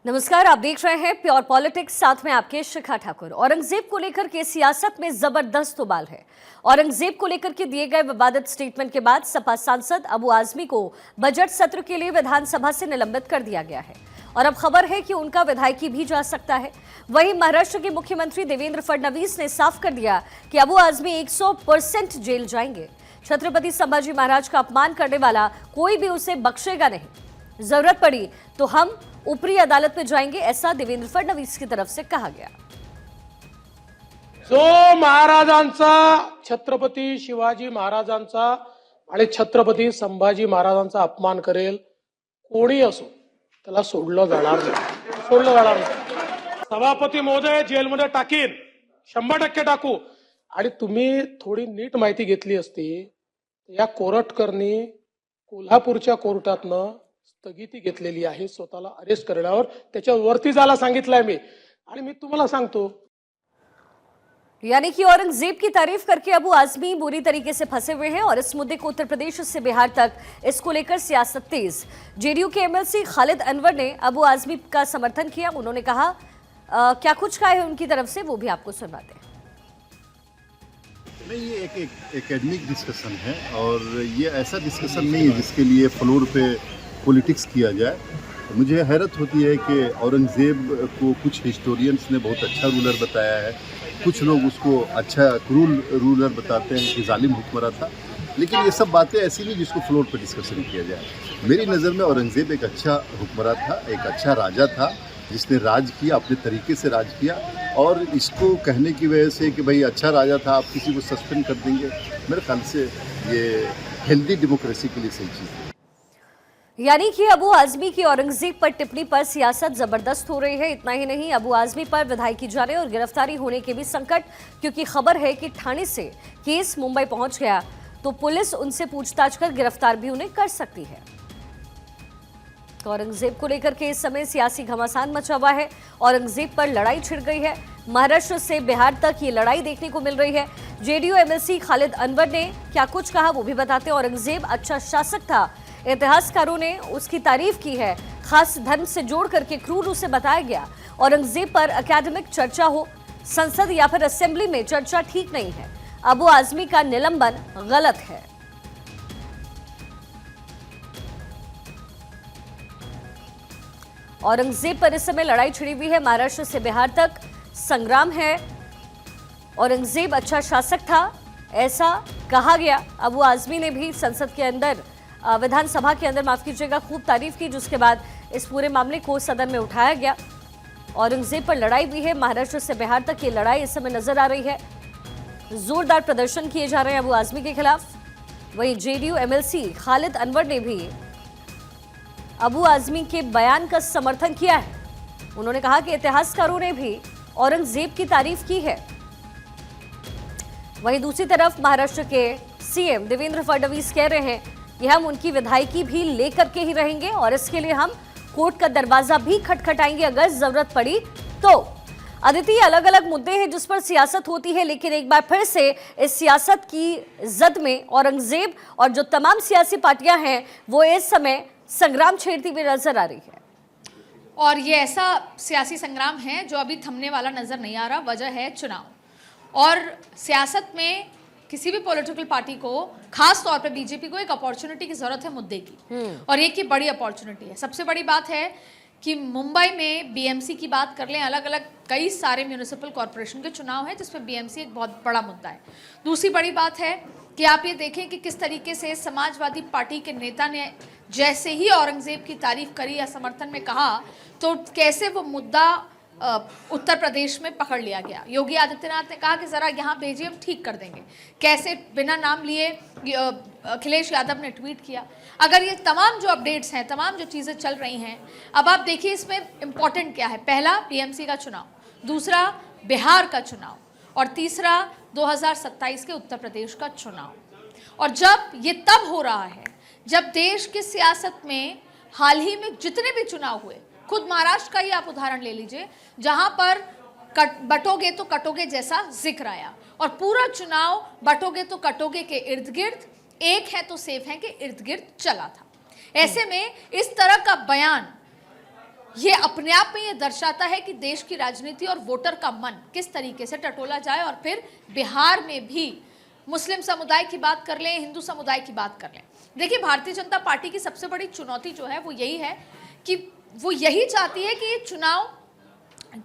नमस्कार, आप देख रहे हैं प्योर पॉलिटिक्स, साथ में आपके शिखा ठाकुर। औरंगजेब को लेकर के सियासत में जबरदस्त उबाल है। औरंगजेब को लेकर के दिए गए विवादित स्टेटमेंट के बाद सपा सांसद अबू आजमी को बजट सत्र के लिए विधानसभा से निलंबित कर दिया गया है और अब खबर है कि उनका विधायकी भी जा सकता है। वहीं महाराष्ट्र के मुख्यमंत्री देवेंद्र फडणवीस ने साफ कर दिया कि अबू आजमी 100% जेल जाएंगे। छत्रपति संभाजी महाराज का अपमान करने वाला कोई भी उसे बख्शेगा नहीं। जरूरत पड़ी तो हम ऊपरी अदालत में जाएंगे, ऐसा देवेंद्र फडणवीस की तरफ से कहा गया। जो महाराजांचा, छत्रपती शिवाजी महाराजांचा आणि छत्रपती संभाजी महाराजांचा अपमान करेल कोणी असो त्याला सोडलं जाणार नाही। सभापती महोदय जेलमध्ये टाकीन, 100% टाकू। आणि तुम्ही थोडी नीट माहिती घेतली असती, या कोरटकरनी कोल्हापूरच्या कोर्टातनं स्थगिती घेतलेली आहे स्वतःला अरेस्ट करण्यावर। त्याच्यावरती जायला सांगितलंय मी, आणि मी तुम्हाला सांगतो, यानी कि औरंगजेब की तारीफ करके अबू आजमी बुरी तरीके से फंसे हुए हैं और इस मुद्दे को उत्तर प्रदेश से बिहार तक इसको लेकर सियासत तेज। जेडीयू के एमएलसी खालिद अनवर ने अबू आजमी का समर्थन किया। उन्होंने कहा क्या कुछ कहा है उनकी तरफ से, वो भी आपको सुनवाते हैं। नहीं, ये एक एकेडमिक डिस्कशन है और ये ऐसा डिस्कशन नहीं है जिसके लिए फ्लोर पे पॉलिटिक्स किया जाए। मुझे हैरत होती है कि औरंगज़ेब को कुछ हिस्टोरियंस ने बहुत अच्छा रूलर बताया है, कुछ लोग उसको अच्छा क्रूर रूलर बताते हैं कि जालिम हुक्मरान था, लेकिन ये सब बातें ऐसी नहीं जिसको फ्लोर पर डिस्कशन किया जाए। मेरी नज़र में औरंगज़ेब एक अच्छा हुक्मरान था, एक अच्छा राजा था जिसने राज किया, अपने तरीके से राज किया। और इसको कहने की वजह से कि भाई अच्छा राजा था आप किसी को सस्पेंड कर देंगे, मेरे ख्याल से ये हेल्दी डेमोक्रेसी के लिए सही चीज़ है। यानी कि अबू आजमी की औरंगजेब पर टिप्पणी पर सियासत जबरदस्त हो रही है। इतना ही नहीं, अबू आजमी पर विधायकी जाने और गिरफ्तारी होने के भी संकट, क्योंकि खबर है कि ठाणे से केस मुंबई पहुंच गया तो पुलिस उनसे पूछताछ कर गिरफ्तार भी उन्हें कर सकती है। तो औरंगजेब को लेकर के इस समय सियासी घमासान मचा हुआ है। औरंगजेब पर लड़ाई छिड़ गई है। महाराष्ट्र से बिहार तक ये लड़ाई देखने को मिल रही है। जेडीयू एमएलसी खालिद अनवर ने क्या कुछ कहा वो भी बताते हैं। औरंगजेब अच्छा शासक था, इतिहासकारों ने उसकी तारीफ की है, खास धर्म से जोड़ करके क्रूर उसे बताया गया। औरंगजेब पर एकेडमिक चर्चा हो, संसद या फिर असेंबली में चर्चा ठीक नहीं है। अबू आजमी का निलंबन गलत है। औरंगजेब पर इस समय लड़ाई छिड़ी हुई है। महाराष्ट्र से बिहार तक संग्राम है। औरंगजेब अच्छा शासक था, ऐसा कहा गया। अबू आजमी ने भी संसद के अंदर, विधानसभा के अंदर, माफ कीजिएगा, खूब तारीफ की, जिसके बाद इस पूरे मामले को सदन में उठाया गया। औरंगजेब पर लड़ाई भी है। महाराष्ट्र से बिहार तक ये लड़ाई इस समय नजर आ रही है। जोरदार प्रदर्शन किए जा रहे हैं अबू आजमी के खिलाफ। वहीं जेडीयू एमएलसी खालिद अनवर ने भी अबू आजमी के बयान का समर्थन किया है। उन्होंने कहा कि इतिहासकारों ने भी औरंगजेब की तारीफ की है। वहीं दूसरी तरफ महाराष्ट्र के सीएम देवेंद्र फडणवीस कह रहे हैं कि हम उनकी विधायकी भी लेकर के ही रहेंगे और इसके लिए हम कोर्ट का दरवाजा भी खटखटाएंगे अगर जरूरत पड़ी तो। अदिति, अलग अलग मुद्दे हैं जिस पर सियासत होती है, लेकिन एक बार फिर से इस सियासत की जद में औरंगजेब और जो तमाम सियासी पार्टियां हैं वो इस समय संग्राम छेड़ती हुई नजर आ रही है। और ये ऐसा सियासी संग्राम है जो अभी थमने वाला नजर नहीं आ रहा। वजह है चुनाव। और सियासत में किसी भी पॉलिटिकल पार्टी को, खास तौर पे बीजेपी को, एक अपॉर्चुनिटी की जरूरत है मुद्दे की, और एक की बड़ी अपॉर्चुनिटी है। सबसे बड़ी बात है कि मुंबई में बीएमसी की बात कर लें, अलग अलग कई सारे म्यूनिसिपल कॉरपोरेशन के चुनाव है जिसमें बीएमसी एक बहुत बड़ा मुद्दा है। दूसरी बड़ी बात है कि आप ये देखें कि किस तरीके से समाजवादी पार्टी के नेता ने जैसे ही औरंगजेब की तारीफ करी या समर्थन में कहा तो कैसे वो मुद्दा उत्तर प्रदेश में पकड़ लिया गया। योगी आदित्यनाथ ने कहा कि ज़रा यहाँ भेजिए, हम ठीक कर देंगे। कैसे बिना नाम लिए अखिलेश यादव ने ट्वीट किया। अगर ये तमाम जो अपडेट्स हैं, तमाम जो चीज़ें चल रही हैं, अब आप देखिए इसमें इम्पॉर्टेंट क्या है। पहला बीएमसी का चुनाव, दूसरा बिहार का चुनाव, और तीसरा 2027 के उत्तर प्रदेश का चुनाव। और जब ये तब हो रहा है जब देश की सियासत में हाल ही में जितने भी चुनाव हुए, खुद महाराष्ट्र का ही आप उदाहरण ले लीजिए, जहां पर बटोगे तो कटोगे जैसा जिक्र आया, और पूरा चुनाव बटोगे तो कटोगे के इर्द गिर्द, एक है तो सेफ है के इर्द गिर्द चला था। ऐसे में इस तरह का बयान ये अपने आप में ये दर्शाता है कि देश की राजनीति और वोटर का मन किस तरीके से टटोला जाए। और फिर बिहार में भी मुस्लिम समुदाय की बात कर लें, हिंदू समुदाय की बात कर लें, देखिए भारतीय जनता पार्टी की सबसे बड़ी चुनौती जो है वो यही है कि वो यही चाहती है कि ये चुनाव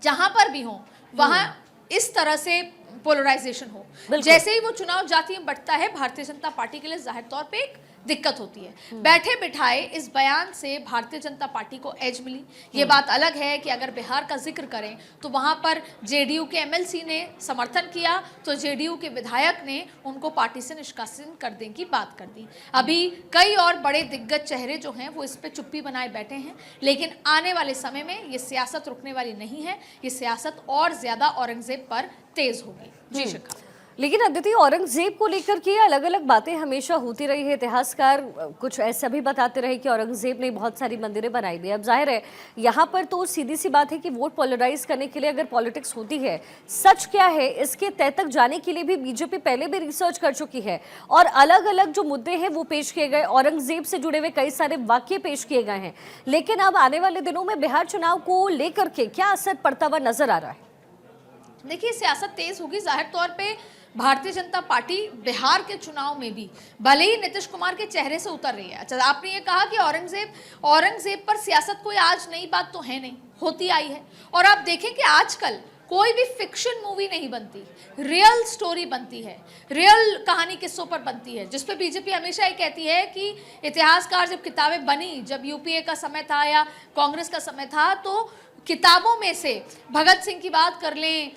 जहां पर भी हो वहां इस तरह से पोलराइजेशन हो। जैसे ही वो चुनाव जातीय बढ़ता है, भारतीय जनता पार्टी के लिए जाहिर तौर पे एक दिक्कत होती है। बैठे बिठाए इस बयान से भारतीय जनता पार्टी को एज मिली। ये बात अलग है कि अगर बिहार का जिक्र करें तो वहां पर जेडीयू के एमएलसी ने समर्थन किया तो जेडीयू के विधायक ने उनको पार्टी से निष्कासित कर देने की बात कर दी। अभी कई और बड़े दिग्गज चेहरे जो हैं वो इस पे चुप्पी बनाए बैठे हैं, लेकिन आने वाले समय में ये सियासत रुकने वाली नहीं है। ये सियासत और ज्यादा औरंगजेब पर तेज होगी। जी शिखा। लेकिन अदिति, औरंगजेब को लेकर के अलग अलग बातें हमेशा होती रही है। इतिहासकार कुछ ऐसा भी बताते रहे कि औरंगजेब ने बहुत सारी मंदिरें बनाई दी। अब जाहिर है यहाँ पर तो सीधी सी बात है कि वोट पोलराइज करने के लिए अगर पॉलिटिक्स होती है, सच क्या है इसके तय तक जाने के लिए भी बीजेपी पहले भी रिसर्च कर चुकी है और अलग अलग जो मुद्दे हैं वो पेश किए गए। औरंगजेब से जुड़े हुए कई सारे वाक्य पेश किए गए हैं। लेकिन अब आने वाले दिनों में बिहार चुनाव को लेकर के क्या असर पड़ता हुआ नजर आ रहा है? देखिए सियासत तेज होगी। जाहिर तौर पे भारतीय जनता पार्टी बिहार के चुनाव में भी भले ही नीतीश कुमार के चेहरे से उतर रही है। अच्छा, आपने ये कहा कि औरंगजेब पर सियासत कोई आज नई बात तो है नहीं, होती आई है। और आप देखें कि आजकल कोई भी फिक्शन मूवी नहीं बनती, रियल स्टोरी बनती है, रियल कहानी किस्सों पर बनती है, जिस पे बीजेपी हमेशा ये कहती है कि इतिहासकार जब किताबें बनी, जब यूपीए का समय था या कांग्रेस का समय था, तो किताबों में से भगत सिंह की बात कर लें,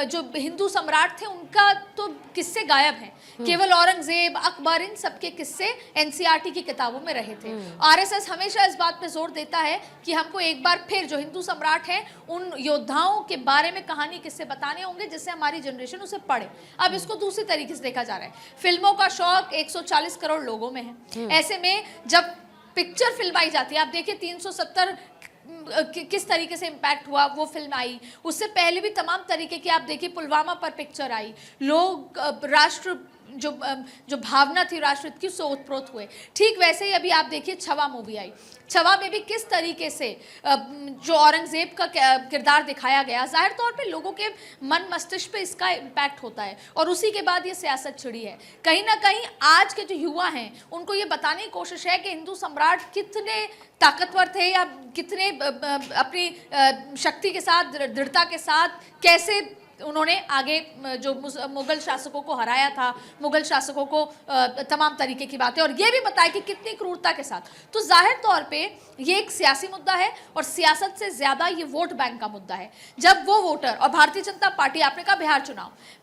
जो हिंदू सम्राट थे उनका तो किस्से गायब हैं। केवल औरंगजेब, अकबर, इन सबके किस्से एनसीईआरटी की किताबों में रहे थे। आरएसएस हमेशा इस बात पे जोर देता है कि हमको एक बार फिर जो हिंदू सम्राट हैं उन योद्धाओं के बारे में कहानी किस्से बताने होंगे जिससे हमारी जनरेशन उसे पढ़े। अब इसको दूसरी तरीके से देखा जा रहा है। फिल्मों का शौक 140 करोड़ लोगों में है। ऐसे में जब पिक्चर फिल्माई जाती है, आप देखिए 370 किस तरीके से इम्पैक्ट हुआ, वो फिल्म आई। उससे पहले भी तमाम तरीके की आप देखिए पुलवामा पर पिक्चर आई। लोग राष्ट्र जो भावना थी राष्ट्र की उससे ओतप्रोत हुए। ठीक वैसे ही अभी आप देखिए छवा मूवी आई। छवा में भी किस तरीके से जो औरंगजेब का किरदार दिखाया गया, जाहिर तौर पे लोगों के मन मस्तिष्क पे इसका इम्पैक्ट होता है और उसी के बाद ये सियासत छिड़ी है। कहीं ना कहीं आज के जो युवा हैं उनको ये बताने की कोशिश है कि हिंदू सम्राट कितने ताकतवर थे या कितने अपनी शक्ति के साथ, दृढ़ता के साथ कैसे उन्होंने आगे जो मुगल शासकों को हराया था, मुगल शासकों को तमाम तरीके की बातें, और ये भी बताया कि कितनी क्रूरता के साथ। तो जाहिर तौर पे ये एक सियासी मुद्दा है और सियासत से ज़्यादा ये वोट बैंक का मुद्दा है। जब वो वोटर और भारतीय जनता पार्टी, आपने कहा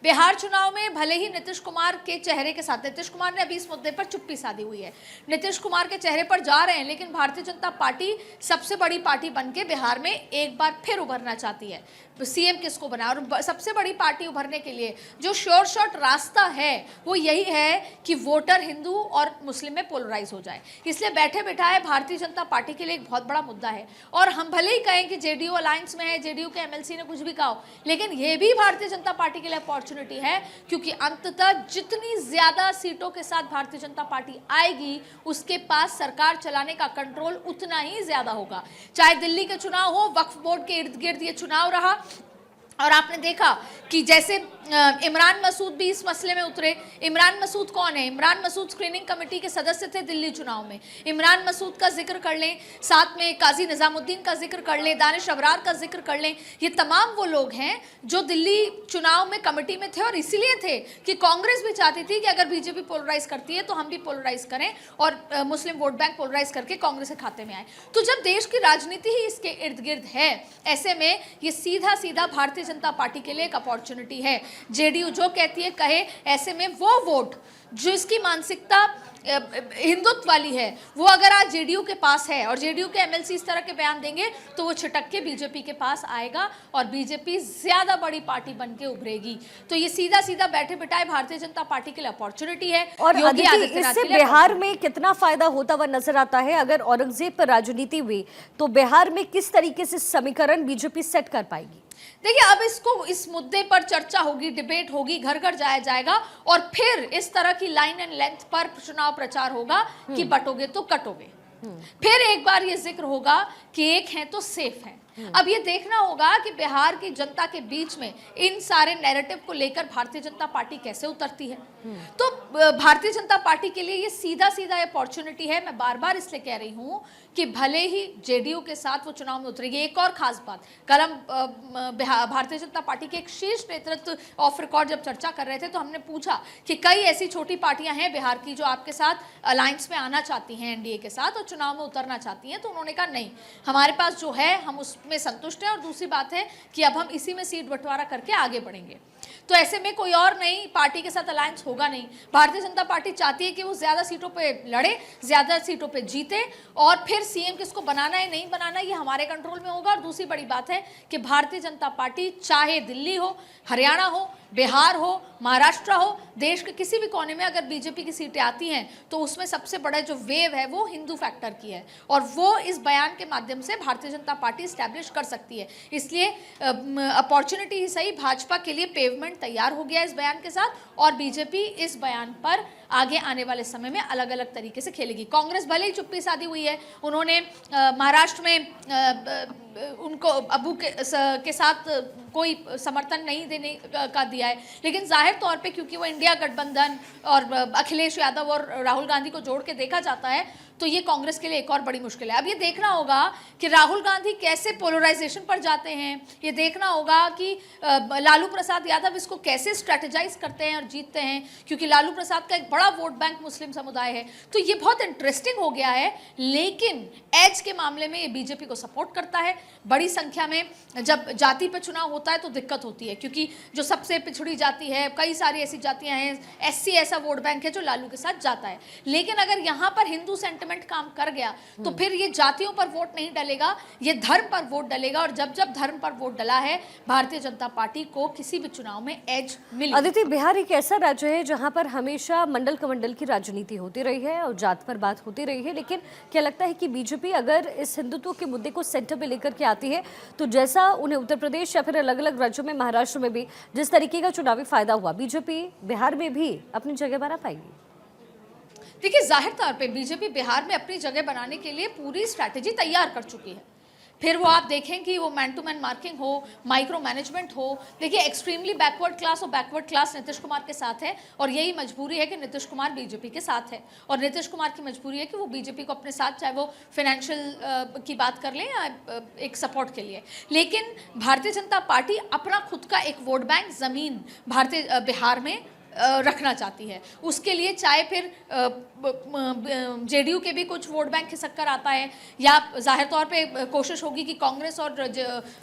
बिहार चुनाव में भले ही नीतीश कुमार के चेहरे के साथ, नीतीश कुमार ने अभी इस मुद्दे पर चुप्पी साधी हुई है, नीतीश कुमार के चेहरे पर जा रहे हैं, लेकिन भारतीय जनता पार्टी सबसे बड़ी पार्टी बन के बिहार में एक बार फिर उभरना चाहती है। सीएम किसको बना, और सबसे बड़ी पार्टी उभरने के लिए जो श्योर शॉट रास्ता है वो यही है कि वोटर हिंदू और मुस्लिम में पोलराइज हो जाए। इसलिए बैठे बिठाए भारतीय जनता पार्टी के लिए एक बहुत बड़ा मुद्दा है। और हम भले ही कहें कि जेडीयू अलायंस में है, जेडीयू के एमएलसी ने कुछ भी कहा हो, लेकिन ये भी भारतीय जनता पार्टी के लिए अपॉर्चुनिटी है, क्योंकि अंततः जितनी ज्यादा सीटों के साथ भारतीय जनता पार्टी आएगी उसके पास सरकार चलाने का कंट्रोल उतना ही ज्यादा होगा। चाहे दिल्ली के चुनाव हो, वक्फ बोर्ड के इर्द गिर्द ये चुनाव रहा, और आपने देखा कि जैसे इमरान मसूद भी इस मसले में उतरे। इमरान मसूद कौन है? इमरान मसूद स्क्रीनिंग कमेटी के सदस्य थे दिल्ली चुनाव में। इमरान मसूद का जिक्र कर लें, साथ में काजी निजामुद्दीन का जिक्र कर लें, दानिश अबरार का जिक्र कर लें। ये तमाम वो लोग हैं जो दिल्ली चुनाव में कमेटी में थे और इसीलिए थे कि कांग्रेस भी चाहती थी कि अगर बीजेपी पोलराइज करती है तो हम भी पोलराइज करें और मुस्लिम वोट बैंक पोलराइज करके कांग्रेस के खाते में आए। तो जब देश की राजनीति ही इसके इर्द गिर्द है, ऐसे में ये सीधा सीधा भारतीय जनता पार्टी के लिए एक अपॉर्चुनिटी है। जेडीयू जो कहती है कहे, ऐसे में वो वोट जो इसकी मानसिकता हिंदुत्व वाली है वो अगर आज जेडीयू के पास है और जेडीयू के एमएलसी इस तरह के बयान देंगे तो वो छिटक के बीजेपी के पास आएगा और बीजेपी ज्यादा बड़ी पार्टी बन के उभरेगी। तो ये सीधा सीधा बैठे बिठाए भारतीय जनता पार्टी के लिए अपॉर्चुनिटी है। और इससे बिहार में कितना फायदा होता हुआ नजर आता है? अगर औरंगजेब पर राजनीति हुई तो बिहार में किस तरीके से समीकरण बीजेपी सेट कर पाएगी? देखिए, अब इस मुद्दे पर चर्चा होगी, डिबेट होगी, घर घर जाया जाएगा और फिर इस तरह की लाइन एंड लेंथ पर चुनाव प्रचार होगा कि बटोगे तो कटोगे। फिर एक बार ये जिक्र होगा कि एक है तो सेफ है। अब ये देखना होगा कि बिहार की जनता के बीच में इन सारे नैरेटिव को लेकर भारतीय जनता पार्टी कैसे उतरती है। तो भारतीय जनता पार्टी के लिए ये सीधा सीधा अपॉर्चुनिटी है। मैं बार बार इसलिए कह रही हूं कि भले ही जेडीयू के साथ वो चुनाव में उतरेगी। एक और खास बात, कल हम भारतीय जनता पार्टी के एक शीर्ष नेतृत्व ऑफ रिकॉर्ड जब चर्चा कर रहे थे तो हमने पूछा कि कई ऐसी छोटी पार्टियां हैं बिहार की जो आपके साथ अलायंस में आना चाहती हैं एनडीए के साथ और चुनाव में उतरना चाहती हैं। तो उन्होंने कहा नहीं, हमारे पास जो है हम उसमें संतुष्ट हैं और दूसरी बात है कि अब हम इसी में सीट बंटवारा करके आगे बढ़ेंगे। तो ऐसे में कोई और नई पार्टी के साथ अलायंस होगा नहीं। भारतीय जनता पार्टी चाहती है कि वो ज्यादा सीटों पे लड़े, ज्यादा सीटों पे जीते और फिर सीएम किसको बनाना है नहीं बनाना ये हमारे कंट्रोल में होगा। और दूसरी बड़ी बात है कि भारतीय जनता पार्टी चाहे दिल्ली हो, हरियाणा हो, बिहार हो, महाराष्ट्र हो, देश के किसी भी कोने में अगर बीजेपी की सीटें आती हैं तो उसमें सबसे बड़ा जो वेव है वो हिंदू फैक्टर की है और वो इस बयान के माध्यम से भारतीय जनता पार्टी स्टैब्लिश कर सकती है। इसलिए अपॉर्चुनिटी ही सही, भाजपा के लिए पेवमेंट तैयार हो गया इस बयान के साथ और बीजेपी इस बयान पर आगे आने वाले समय में अलग अलग तरीके से खेलेगी। कांग्रेस भले ही चुप्पी साधी हुई है, उन्होंने महाराष्ट्र में उनको अबू के साथ कोई समर्थन नहीं देने का दिया है, लेकिन जाहिर तौर पे क्योंकि वो इंडिया गठबंधन और अखिलेश यादव और राहुल गांधी को जोड़ के देखा जाता है तो ये कांग्रेस के लिए एक और बड़ी मुश्किल है। अब ये देखना होगा कि राहुल गांधी कैसे पोलराइजेशन पर जाते हैं, ये देखना होगा कि लालू प्रसाद यादव इसको कैसे स्ट्रेटेजाइज करते हैं और जीतते हैं, क्योंकि लालू प्रसाद का एक बड़ा वोट बैंक मुस्लिम समुदाय है। तो ये बहुत इंटरेस्टिंग हो गया है, लेकिन एज के मामले में ये बीजेपी को सपोर्ट करता है। बड़ी संख्या में जब जाति पर चुनाव होता है तो दिक्कत होती है, क्योंकि जो सबसे पिछड़ी जाति है, कई सारी ऐसी जातियां हैं, एससी ऐसा वोट बैंक है जो लालू के साथ जाता है। लेकिन अगर यहाँ पर हिंदू सेंटिमेंट काम कर गया तो फिर ये जातियों पर वोट नहीं डलेगा, ये धर्म पर वोट डलेगा और जब जब धर्म पर वोट डला है भारतीय जनता पार्टी को किसी भी चुनाव में एज मिली। अदिति, बिहार एक ऐसा राज्य है जहां पर हमेशा मंडल कमंडल की राजनीति होती रही है और जात पर बात होती रही है, लेकिन क्या लगता है कि बीजेपी अगर इस हिंदुत्व के मुद्दे को सेंटर में लेकर के आती है तो जैसा उन्हें उत्तर प्रदेश या फिर अलग अलग राज्यों में, महाराष्ट्र में भी जिस तरीके का चुनावी फायदा हुआ, बीजेपी बिहार में भी अपनी जगह बना पाएगी? देखिए, जाहिर तौर पे बीजेपी बिहार में अपनी जगह बनाने के लिए पूरी स्ट्रैटेजी तैयार कर चुकी है। फिर वो आप देखें कि वो मैन टू मैन मार्किंग हो, माइक्रो मैनेजमेंट हो। देखिए, एक्सट्रीमली बैकवर्ड क्लास और बैकवर्ड क्लास नीतीश कुमार के साथ है और यही मजबूरी है कि नीतीश कुमार बीजेपी के साथ है और नीतीश कुमार की मजबूरी है कि वो बीजेपी को अपने साथ, चाहे वो फाइनेंशियल की बात कर लें या एक सपोर्ट के लिए। लेकिन भारतीय जनता पार्टी अपना खुद का एक वोट बैंक ज़मीन बिहार में रखना चाहती है। उसके लिए चाहे फिर जेडीयू के भी कुछ वोट बैंक खिसक कर आता है या जाहिर तौर पे कोशिश होगी कि कांग्रेस और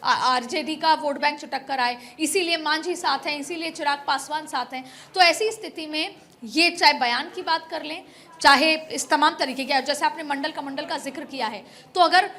आरजेडी का वोट बैंक चिटक कर आए, इसीलिए मांझी साथ हैं, इसीलिए चिराग पासवान साथ हैं। तो ऐसी स्थिति में ये चाहे बयान की बात कर लें, चाहे इस तमाम तरीके के, जैसे आपने मंडल कमंडल का जिक्र किया है, तो अगर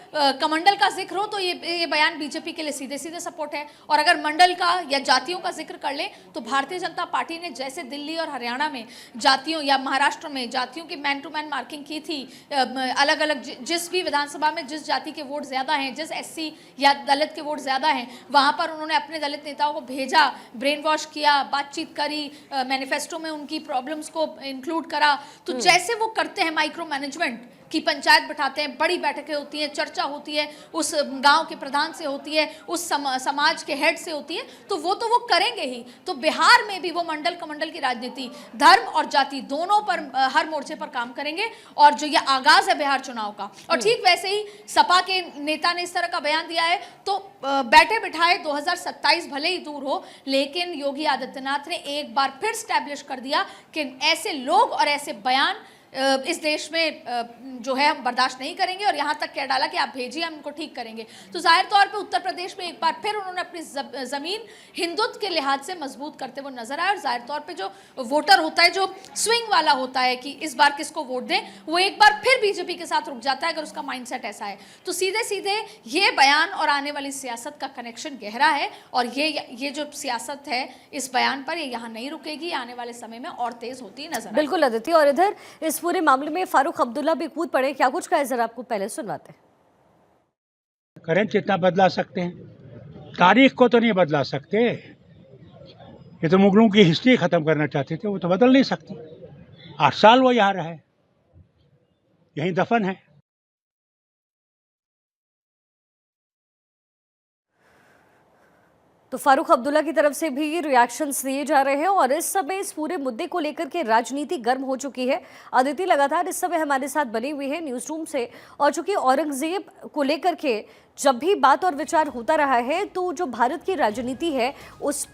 कमंडल का जिक्र हो तो ये बयान बीजेपी के लिए सीधे सीधे सपोर्ट है और अगर मंडल का या जातियों का जिक्र कर लें तो भारतीय जनता पार्टी ने जैसे दिल्ली और हरियाणा में जातियों या महाराष्ट्र में जातियों की मैन टू मैन मार्किंग की थी, अलग अलग जिस भी विधानसभा में जिस जाति के वोट ज़्यादा हैं, जिस एससी या दलित के वोट ज़्यादा हैं, वहाँ पर उन्होंने अपने दलित नेताओं को भेजा, ब्रेन वॉश किया, बातचीत करी, मैनिफेस्टो में उनकी प्रॉब्लम्स को इंक्लूड करा। तो जैसे वो करते हैं माइक्रो मैनेजमेंट की, पंचायत बैठाते हैं, बड़ी बैठकें होती हैं, चर्चा होती है, उस गांव के प्रधान से होती है, उस समाज के हेड से होती है, तो वो करेंगे ही। तो बिहार में भी वो मंडल कमंडल की राजनीति धर्म और जाति दोनों पर हर मोर्चे पर काम करेंगे और जो ये आगाज है बिहार चुनाव का। और ठीक वैसे ही सपा के नेता ने इस तरह का बयान दिया है तो बैठे बिठाए 2027 भले ही दूर हो, लेकिन योगी आदित्यनाथ ने एक बार फिर स्टैब्लिश कर दिया कि ऐसे लोग और ऐसे बयान इस देश में जो है हम बर्दाश्त नहीं करेंगे और यहाँ तक कह डाला कि आप भेजिए, हम इनको ठीक करेंगे। तो जाहिर तौर पे उत्तर प्रदेश में एक बार फिर उन्होंने अपनी ज़मीन हिंदुत्व के लिहाज से मजबूत करते हुए नजर आए और जाहिर तौर पे जो वोटर होता है, जो स्विंग वाला होता है कि इस बार किसको वोट दें, वो एक बार फिर बीजेपी के साथ रुक जाता है अगर उसका माइंडसेट ऐसा है। तो सीधे सीधे ये बयान और आने वाली सियासत का कनेक्शन गहरा है और ये जो सियासत है इस बयान पर, ये यहाँ नहीं रुकेगी, आने वाले समय में और तेज होती नजर आएगी। बिल्कुल अदिति, और इधर इस पूरे मामले में फारूक अब्दुल्ला भी कूद पड़े, क्या कुछ कहा है जरा आपको पहले सुनवाते हैं। करंट जितना बदला सकते हैं, तारीख को तो नहीं बदला सकते। ये तो मुगलों की हिस्ट्री खत्म करना चाहते थे, वो तो बदल नहीं सकती। 8 साल वो यहाँ रहे, यहीं दफन है। तो फारूक अब्दुल्ला की तरफ से भी रिएक्शंस दिए जा रहे हैं और इस समय इस पूरे मुद्दे को लेकर के राजनीति गर्म हो चुकी है। अदिति लगातार इस समय हमारे साथ बनी हुई है न्यूज रूम से, और चूंकि औरंगजेब को लेकर के जब भी बात और विचार होता रहा है तो जो भारत की राजनीति है उस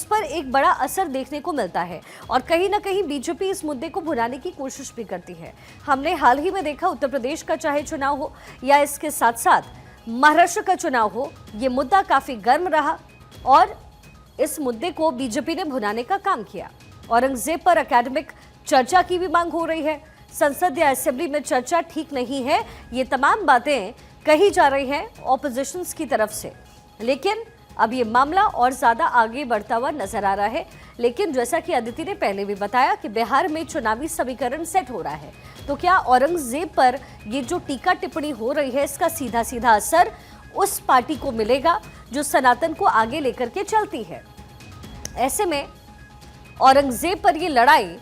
पर एक बड़ा असर देखने को मिलता है और कहीं ना कहीं बीजेपी इस मुद्दे को भुनाने की कोशिश भी करती है। हमने हाल ही में देखा उत्तर प्रदेश का चाहे चुनाव हो या इसके साथ साथ महाराष्ट्र का चुनाव हो, ये मुद्दा काफी गर्म रहा और इस मुद्दे को बीजेपी ने भुनाने का काम किया। औरंगजेब पर एकेडमिक चर्चा की भी मांग हो रही है, संसद या असेंबली में चर्चा ठीक नहीं है, ये तमाम बातें कही जा रही हैं ऑपोजिशंस की तरफ से। लेकिन अब ये मामला और ज्यादा आगे बढ़ता हुआ नजर आ रहा है। लेकिन जैसा कि अदिति ने पहले भी बताया कि बिहार में चुनावी समीकरण सेट हो रहा है, तो क्या औरंगजेब पर ये जो टीका टिप्पणी हो रही है इसका सीधा सीधा असर उस पार्टी को मिलेगा जो सनातन को आगे लेकर के चलती है? ऐसे में औरंगजेब पर ये लड़ाई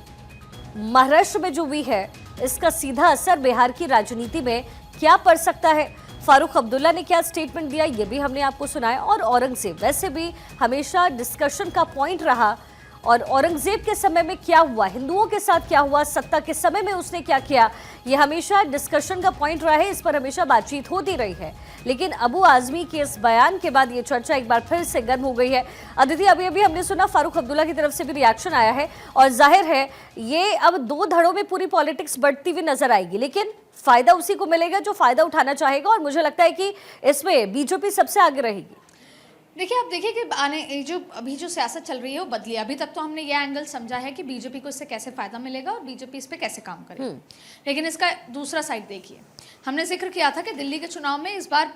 महाराष्ट्र में जो हुई है इसका सीधा असर बिहार की राजनीति में क्या पड़ सकता है? फारूक अब्दुल्ला ने क्या स्टेटमेंट दिया ये भी हमने आपको सुनाया। और औरंगजेब वैसे भी हमेशा डिस्कशन का पॉइंट रहा, और औरंगजेब के समय में क्या हुआ, हिंदुओं के साथ क्या हुआ, सत्ता के समय में उसने क्या किया, ये हमेशा डिस्कशन का पॉइंट रहा है, इस पर हमेशा बातचीत होती रही है। लेकिन अबू आजमी के इस बयान के बाद ये चर्चा एक बार फिर से गर्म हो गई है। अदिति, अभी हमने सुना फारूक अब्दुल्ला की तरफ से भी रिएक्शन आया है और जाहिर है ये अब दो धड़ों में पूरी पॉलिटिक्स बढ़ती हुई नजर आएगी, लेकिन फायदा उसी को मिलेगा जो फायदा उठाना चाहेगा, और मुझे लगता है कि इसमें बीजेपी सबसे आगे रहेगी। देखिए, आप देखिए कि अभी जो सियासत चल रही है वो बदली है। अभी तक तो हमने ये एंगल समझा है कि बीजेपी को इससे कैसे फायदा मिलेगा और बीजेपी इस पे कैसे काम करेगी, लेकिन इसका दूसरा साइड देखिए। हमने जिक्र किया था कि दिल्ली के चुनाव में इस बार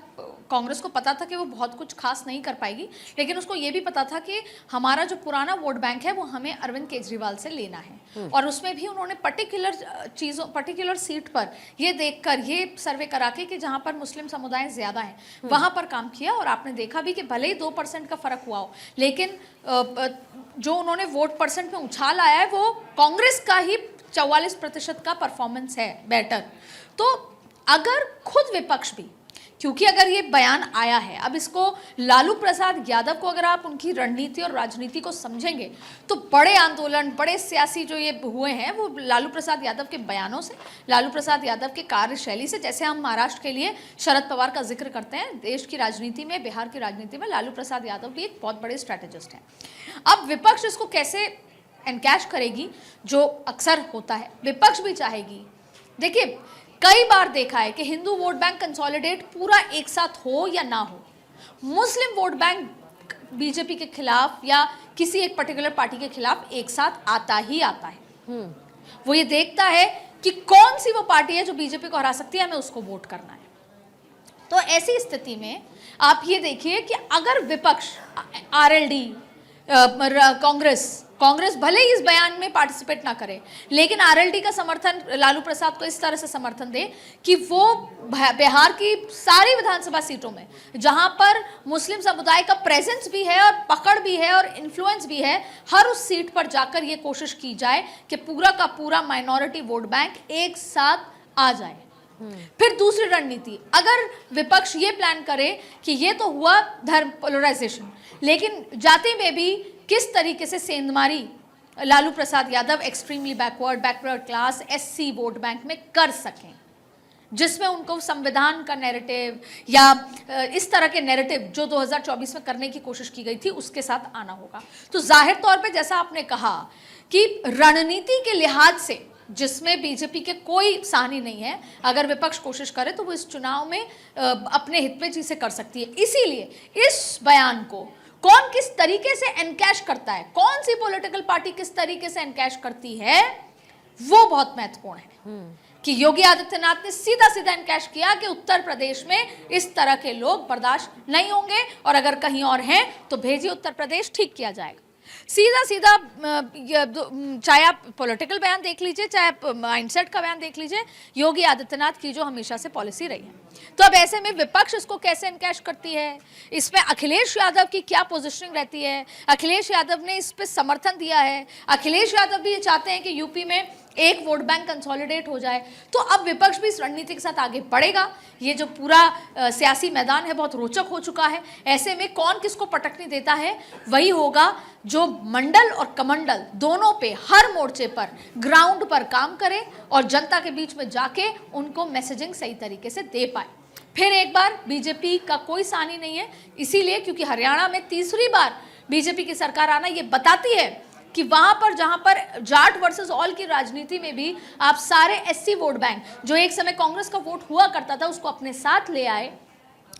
कांग्रेस को पता था कि वो बहुत कुछ खास नहीं कर पाएगी, लेकिन उसको ये भी पता था कि हमारा जो पुराना वोट बैंक है वो हमें अरविंद केजरीवाल से लेना है। और उसमें भी उन्होंने पर्टिकुलर सीट पर ये देखकर, ये सर्वे करा के कि जहाँ पर मुस्लिम समुदाय ज्यादा हैं वहां पर काम किया। और आपने देखा भी कि भले ही 2% का फर्क हुआ हो, लेकिन जो उन्होंने वोट परसेंट में उछाल आया है वो कांग्रेस का ही 44% का परफॉर्मेंस है बेटर। तो अगर खुद विपक्ष भी, क्योंकि अगर ये बयान आया है, अब इसको लालू प्रसाद यादव को अगर आप उनकी रणनीति और राजनीति को समझेंगे तो बड़े आंदोलन, बड़े सियासी जो ये हुए हैं वो लालू प्रसाद यादव के बयानों से, लालू प्रसाद यादव के कार्यशैली से। जैसे हम महाराष्ट्र के लिए शरद पवार का जिक्र करते हैं, देश की राजनीति में, बिहार की राजनीति में लालू प्रसाद यादव भी एक बहुत बड़े स्ट्रैटेजिस्ट हैं। अब विपक्ष इसको कैसे एनकैश करेगी, जो अक्सर होता है, विपक्ष भी चाहेगी। देखिए, कई बार देखा है कि हिंदू वोट बैंक कंसोलिडेट पूरा एक साथ हो या ना हो, मुस्लिम वोट बैंक बीजेपी के खिलाफ या किसी एक पर्टिकुलर पार्टी के खिलाफ एक साथ आता ही आता है। वो ये देखता है कि कौन सी वो पार्टी है जो बीजेपी को हरा सकती है, हमें उसको वोट करना है। तो ऐसी स्थिति में आप ये देखिए कि अगर विपक्ष, आरएलडी, कांग्रेस भले ही इस बयान में पार्टिसिपेट ना करे, लेकिन आरएलडी का समर्थन लालू प्रसाद को इस तरह से समर्थन दे कि वो बिहार की सारी विधानसभा सीटों में जहां पर मुस्लिम समुदाय का प्रेजेंस भी है और पकड़ भी है और इन्फ्लुएंस भी है, हर उस सीट पर जाकर ये कोशिश की जाए कि पूरा का पूरा माइनॉरिटी वोट बैंक एक साथ आ जाए। फिर दूसरी रणनीति, अगर विपक्ष ये प्लान करे कि ये तो हुआ धर्म पोलराइजेशन, लेकिन जाति में भी किस तरीके से सेंधमारी Lalu Prasad Yadav extremely backward class SC vote bank में कर सकें, जिसमें उनको संविधान का नैरेटिव या इस तरह के नैरेटिव जो 2024 में करने की कोशिश की गई थी उसके साथ आना होगा। तो जाहिर तौर पे जैसा आपने कहा कि रणनीति के लिहाज से जिसमें बीजेपी के कोई सानी नहीं है, अगर विपक्ष कोशिश करे तो वो इस चुनाव में अपने हित में चीजें कर सकती है। इसीलिए इस बयान को कौन किस तरीके से एनकैश करता है, कौन सी पॉलिटिकल पार्टी किस तरीके से एनकैश करती है, वो बहुत महत्वपूर्ण है। कि योगी आदित्यनाथ ने सीधा एनकैश किया कि उत्तर प्रदेश में इस तरह के लोग बर्दाश्त नहीं होंगे और अगर कहीं और हैं तो भेजिए उत्तर प्रदेश, ठीक किया जाएगा। सीधा चाहे आप पॉलिटिकल बयान देख लीजिए, चाहे आप माइंडसेट का बयान देख लीजिए, योगी आदित्यनाथ की जो हमेशा से पॉलिसी रही है। तो अब ऐसे में विपक्ष इसको कैसे एनकैश करती है, इसमें अखिलेश यादव की क्या पोजीशनिंग रहती है। अखिलेश यादव ने इस पे समर्थन दिया है। अखिलेश यादव भी ये चाहते हैं कि यूपी में एक वोट बैंक कंसोलिडेट हो जाए। तो अब विपक्ष भी इस रणनीति के साथ आगे बढ़ेगा। ये जो पूरा सियासी मैदान है बहुत रोचक हो चुका है। ऐसे में कौन किसको पटकनी देता है वही होगा जो मंडल और कमंडल दोनों पे हर मोर्चे पर ग्राउंड पर काम करे और जनता के बीच में जाके उनको मैसेजिंग सही तरीके से दे पाए। फिर एक बार बीजेपी का कोई सानी नहीं है, इसीलिए क्योंकि हरियाणा में तीसरी बार बीजेपी की सरकार आना ये बताती है कि वहां पर जहां पर जाट वर्सेस ऑल की राजनीति में भी आप सारे एससी वोट बैंक जो एक समय कांग्रेस का वोट हुआ करता था उसको अपने साथ ले आए,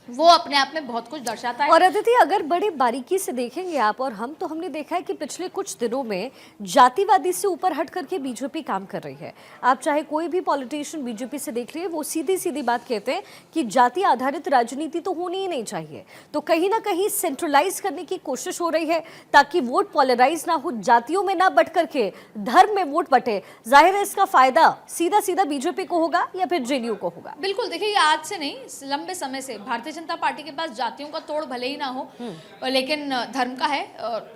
वो अपने आप में बहुत कुछ दर्शाता है। और अदिति, अगर बड़ी बारीकी से देखेंगे आप और हम, तो हमने देखा है कि पिछले कुछ दिनों में जातिवादी से ऊपर हट करके बीजेपी काम कर रही है। आप चाहे कोई भी पॉलिटिशियन बीजेपी से देख लीजिए, वो सीधी सीधी बात कहते हैं कि जाति आधारित राजनीति तो होनी ही नहीं चाहिए। तो कहीं ना कहीं सेंट्रलाइज करने की कोशिश हो रही है ताकि वोट पोलराइज ना हो, जातियों में ना बट करके धर्म में वोट बटे। जाहिर है इसका फायदा सीधा सीधा बीजेपी को होगा या फिर जेडीयू को होगा। बिल्कुल, देखिए ये आज से नहीं, लंबे समय से भारतीय जनता पार्टी के पास जातियों का तोड़ भले ही ना हो, लेकिन धर्म का है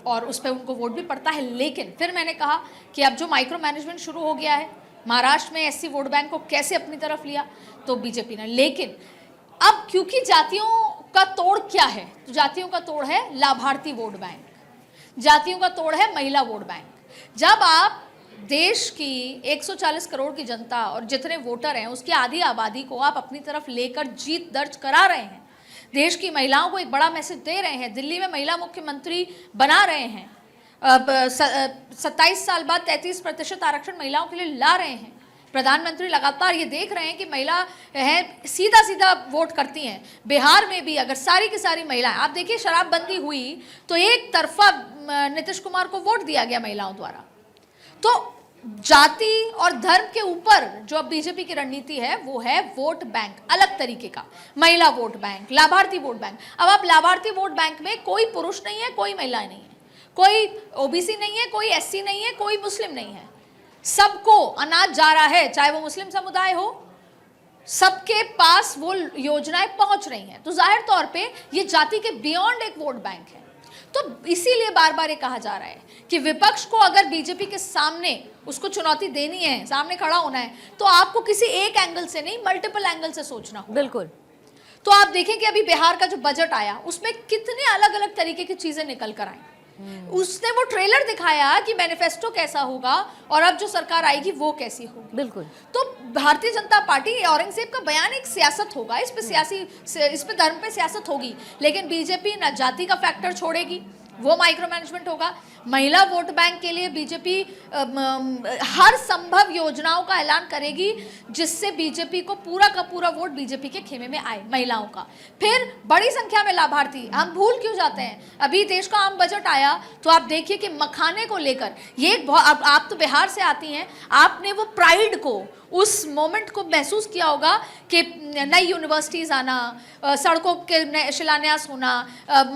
और उस पर उनको वोट भी पड़ता है। लेकिन फिर मैंने कहा कि अब जो माइक्रो मैनेजमेंट शुरू हो गया है, महाराष्ट्र में एससी वोट बैंक को कैसे अपनी तरफ लिया तो बीजेपी ने, लेकिन अब क्योंकि जातियों का तोड़ क्या है, तो जातियों का तोड़ है लाभार्थी वोट बैंक, जातियों का तोड़ है महिला वोट बैंक। जब आप देश की 140 करोड़ की जनता और जितने वोटर हैं उसकी आधी आबादी को आप अपनी तरफ लेकर जीत दर्ज करा रहे हैं, देश की महिलाओं को एक बड़ा मैसेज दे रहे हैं, दिल्ली में महिला मुख्यमंत्री बना रहे हैं, 27 साल बाद 33% आरक्षण महिलाओं के लिए ला रहे हैं, प्रधानमंत्री लगातार ये देख रहे हैं कि महिला है सीधा सीधा वोट करती हैं। बिहार में भी अगर सारी की सारी महिलाएं, आप देखिए शराबबंदी हुई तो एक तरफा नीतीश कुमार को वोट दिया गया महिलाओं द्वारा। तो जाति और धर्म के ऊपर जो अब बीजेपी की रणनीति है वो है वोट बैंक, अलग तरीके का महिला वोट बैंक, लाभार्थी वोट बैंक। अब आप लाभार्थी वोट बैंक में कोई पुरुष नहीं है, कोई महिला नहीं है, कोई ओबीसी नहीं है, कोई एससी नहीं है, कोई मुस्लिम नहीं है, सबको अनाज जा रहा है, चाहे वो मुस्लिम समुदाय हो, सबके पास वो योजनाएं पहुंच रही हैं। तो जाहिर तौर पे ये जाति के बियॉन्ड एक वोट बैंक है। तो इसीलिए बार बार ये कहा जा रहा है कि विपक्ष को अगर बीजेपी के सामने उसको चुनौती देनी है, सामने खड़ा होना है, तो आपको किसी एक एंगल से नहीं मल्टीपल एंगल से सोचना होगा। बिल्कुल। तो आप देखें कि अभी बिहार का जो बजट आया उसमें कितने अलग अलग तरीके की चीजें निकल कर आई। उसने वो ट्रेलर दिखाया कि मैनिफेस्टो कैसा होगा और अब जो सरकार आएगी वो कैसी होगी। बिल्कुल। तो भारतीय जनता पार्टी, औरंगजेब का बयान एक सियासत होगा, इस पे धर्म पे सियासत होगी, लेकिन बीजेपी ना जाति का फैक्टर छोड़ेगी, वो माइक्रो मैनेजमेंट होगा। महिला वोट बैंक के लिए बीजेपी हर संभव योजनाओं का ऐलान करेगी जिससे बीजेपी को पूरा का पूरा वोट बीजेपी के खेमे में आए, महिलाओं का। फिर बड़ी संख्या में लाभार्थी, हम भूल क्यों जाते हैं, अभी देश का आम बजट आया तो आप देखिए कि मखाने को लेकर ये आप तो बिहार से आती हैं, आपने वो प्राइड को, उस मोमेंट को महसूस किया होगा कि नई यूनिवर्सिटीज आना, सड़कों के शिलान्यास होना,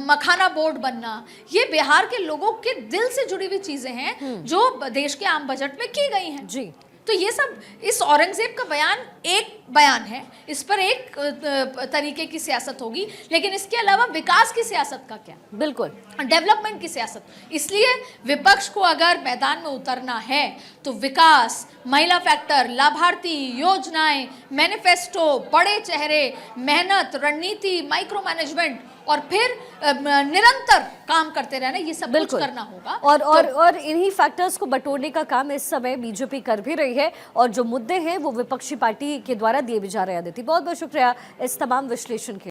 मखाना बोर्ड बनना, ये बिहार के लोगों के दिल से जुड़ी हुई चीजें हैं जो देश के आम बजट में की गई हैं। जी। तो ये सब, इस औरंगजेब का बयान एक बयान है, इस पर एक तरीके की सियासत होगी, लेकिन इसके अलावा विकास की सियासत का क्या, बिल्कुल डेवलपमेंट की सियासत। इसलिए विपक्ष को अगर मैदान में उतरना है तो विकास, महिला फैक्टर, लाभार्थी, योजनाएं, मैनिफेस्टो, बड़े चेहरे, मेहनत, रणनीति, माइक्रो मैनेजमेंट और फिर निरंतर काम करते रहना, ये सब कुछ करना होगा। और इन्हीं फैक्टर्स को बटोरने का काम इस समय बीजेपी कर भी रही है और जो मुद्दे हैं वो विपक्षी पार्टी के द्वारा दिए भी जा रहे हैं। अदिति, बहुत बहुत शुक्रिया इस तमाम विश्लेषण के